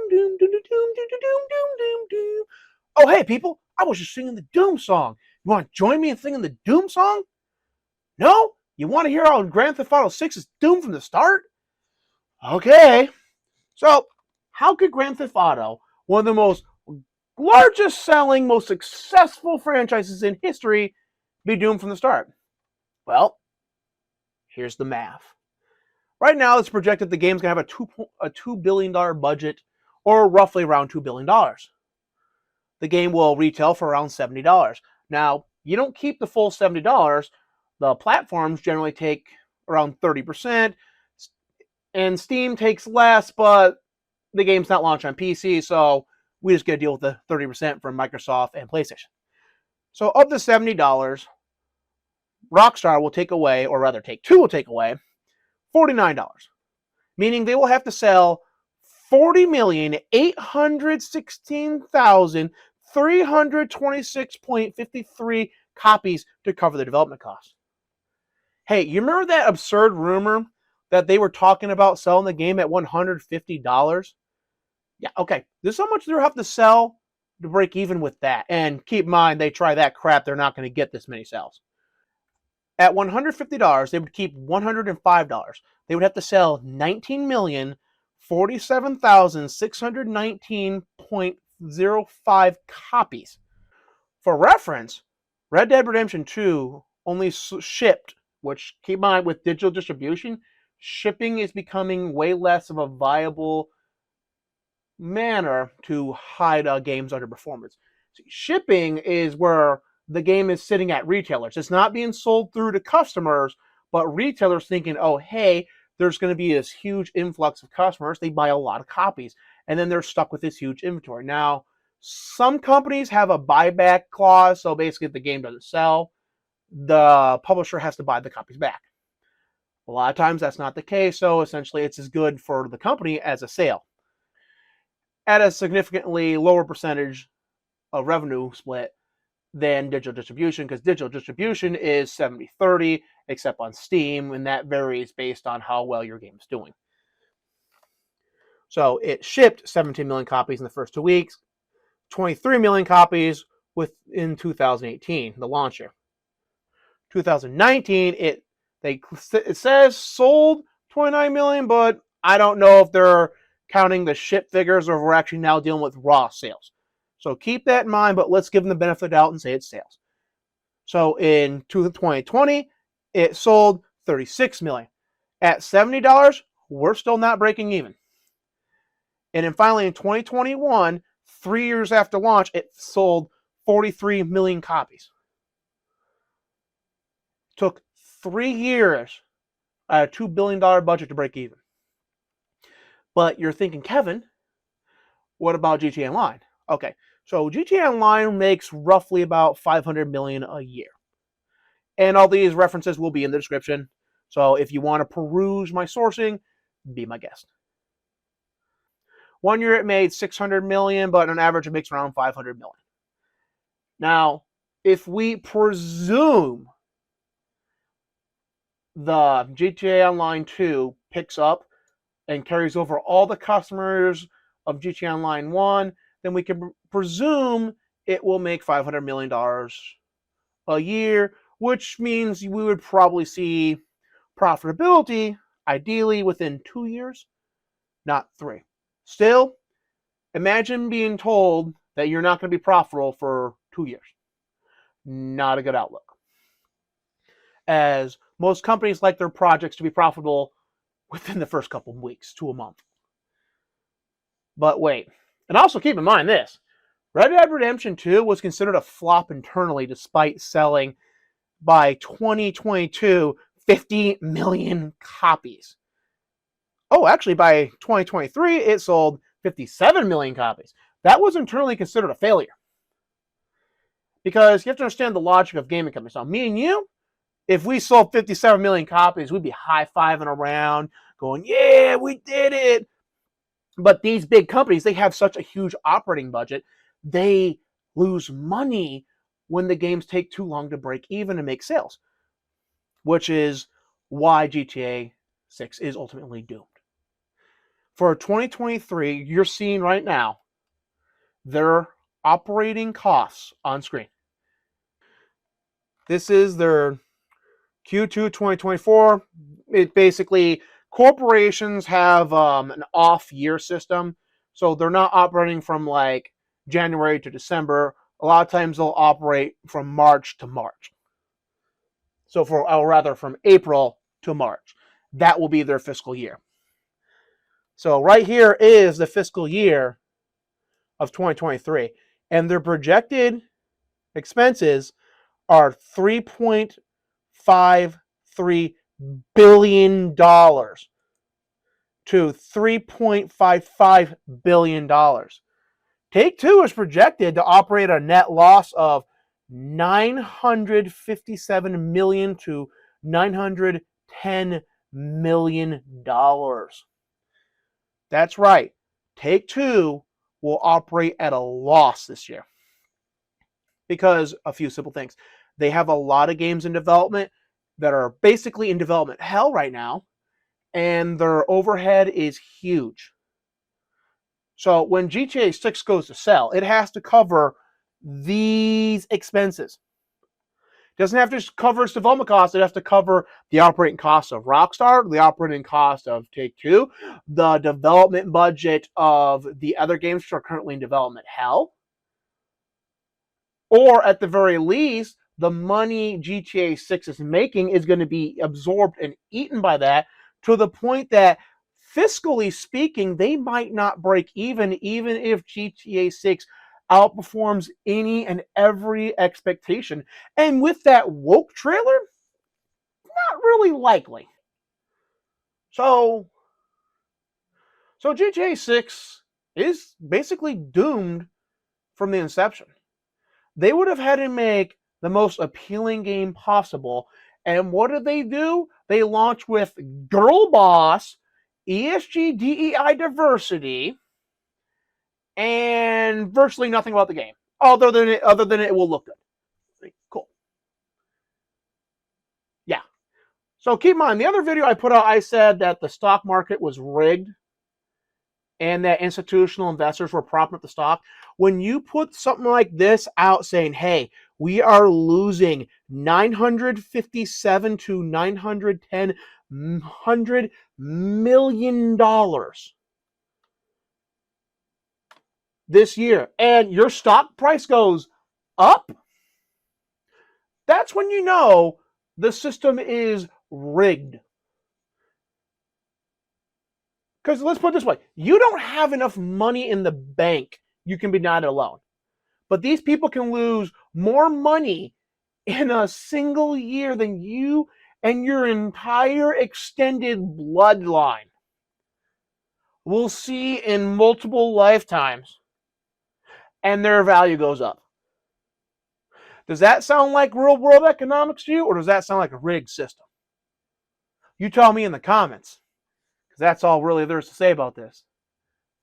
doom, doom, doom, doom, doom, doom, doom, doom, doom. Oh, hey, people, I was just singing the Doom song. You want to join me in singing the Doom song? No? You want to hear how Grand Theft Auto 6 is doomed from the start? Okay. So, how could Grand Theft Auto, one of the most largest selling, most successful franchises in history, be doomed from the start? Well, here's the math. Right now, it's projected the game's going to have a $2 billion budget, or roughly around $2 billion. The game will retail for around $70. Now, you don't keep the full $70. The platforms generally take around 30%, and Steam takes less, but the game's not launched on PC, so we just get to deal with the 30% from Microsoft and PlayStation. So of the $70, Rockstar will take away, or rather Take-Two will take away, $49, meaning they will have to sell 40,816,326.53 copies to cover the development costs. Hey, you remember that absurd rumor that they were talking about selling the game at $150? Yeah, okay. This is how much they'll have to sell to break even with that. And keep in mind, they try that crap, they're not going to get this many sales. At $150, they would keep $105. They would have to sell 19,047,619.05 copies. For reference, Red Dead Redemption 2 only shipped, which keep in mind with digital distribution, shipping is becoming way less of a viable manner to hide a game's underperformance. See, shipping is where the game is sitting at retailers. It's not being sold through to customers, but retailers thinking, oh, hey, there's going to be this huge influx of customers. They buy a lot of copies, and then they're stuck with this huge inventory. Now, some companies have a buyback clause, so basically if the game doesn't sell, the publisher has to buy the copies back. A lot of times that's not the case, so essentially it's as good for the company as a sale. At a significantly lower percentage of revenue split than digital distribution, because digital distribution is 70-30, except on Steam, and that varies based on how well your game is doing. So it shipped 17 million copies in the first 2 weeks, 23 million copies within 2018, the launch year. 2019, it says sold 29 million, but I don't know if they're counting the ship figures or if we're actually now dealing with raw sales. So keep that in mind, but let's give them the benefit of the doubt and say it's sales. So in 2020, it sold 36 million. At $70, we're still not breaking even. And then finally in 2021, 3 years after launch, it sold 43 million copies. Took 3 years at a $2 billion budget to break even. But you're thinking, Kevin, what about GTA Online? Okay, so GTA Online makes roughly about $500 million a year. And all these references will be in the description. So if you want to peruse my sourcing, be my guest. 1 year it made $600 million, but on average it makes around $500 million. Now, if we presume the GTA Online 2 picks up and carries over all the customers of GTA Online 1, then we can presume it will make $500 million a year, which means we would probably see profitability, ideally within 2 years, not 3. Still, imagine being told that you're not going to be profitable for 2 years. Not a good outlook. As most companies like their projects to be profitable within the first couple of weeks to a month. But wait, and also keep in mind this, Red Dead Redemption 2 was considered a flop internally despite selling, by 2022, 50 million copies. Oh, actually by 2023, it sold 57 million copies. That was internally considered a failure. Because you have to understand the logic of gaming companies. Now, me and you, if we sold 57 million copies, we'd be high-fiving around, going, yeah, we did it. But these big companies, they have such a huge operating budget, they lose money when the games take too long to break even and make sales, which is why GTA 6 is ultimately doomed. For 2023, you're seeing right now their operating costs on screen. This is their Q2 2024. It basically, corporations have an off year system, so they're not operating from like January to December. A lot of times they'll operate from March to March. So or rather from April to March. That will be their fiscal year. So right here is the fiscal year of 2023, and their projected expenses are $3.53 billion to $3.55 billion. Take-Two is projected to operate a net loss of $957 million to $910 million. That's right. Take-Two will operate at a loss this year because a few simple things. They have a lot of games in development that are basically in development hell right now, and their overhead is huge. So when GTA 6 goes to sell, it has to cover these expenses. It doesn't have to cover its development costs. It has to cover the operating costs of Rockstar, the operating cost of Take-Two, the development budget of the other games which are currently in development hell, or at the very least, the money GTA 6 is making is going to be absorbed and eaten by that, to the point that, fiscally speaking, they might not break even if GTA 6 outperforms any and every expectation. And with that woke trailer, not really likely. So GTA 6 is basically doomed from the inception. They would have had to make the most appealing game possible. And what did they do? They launched with Girl Boss, ESG, DEI diversity, and virtually nothing about the game. Other than it will look good. Cool. Yeah. So keep in mind, the other video I put out, I said that the stock market was rigged and that institutional investors were propping up the stock. When you put something like this out saying, hey, we are losing $957 to $910 million this year, and your stock price goes up, that's when you know the system is rigged. Because let's put it this way, you don't have enough money in the bank you can be denied a loan. But these people can lose more money in a single year than you and your entire extended bloodline will see in multiple lifetimes, and their value goes up. Does that sound like real world economics to you, or does that sound like a rigged system? You tell me in the comments, because that's all really there is to say about this.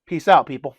Peace out, people.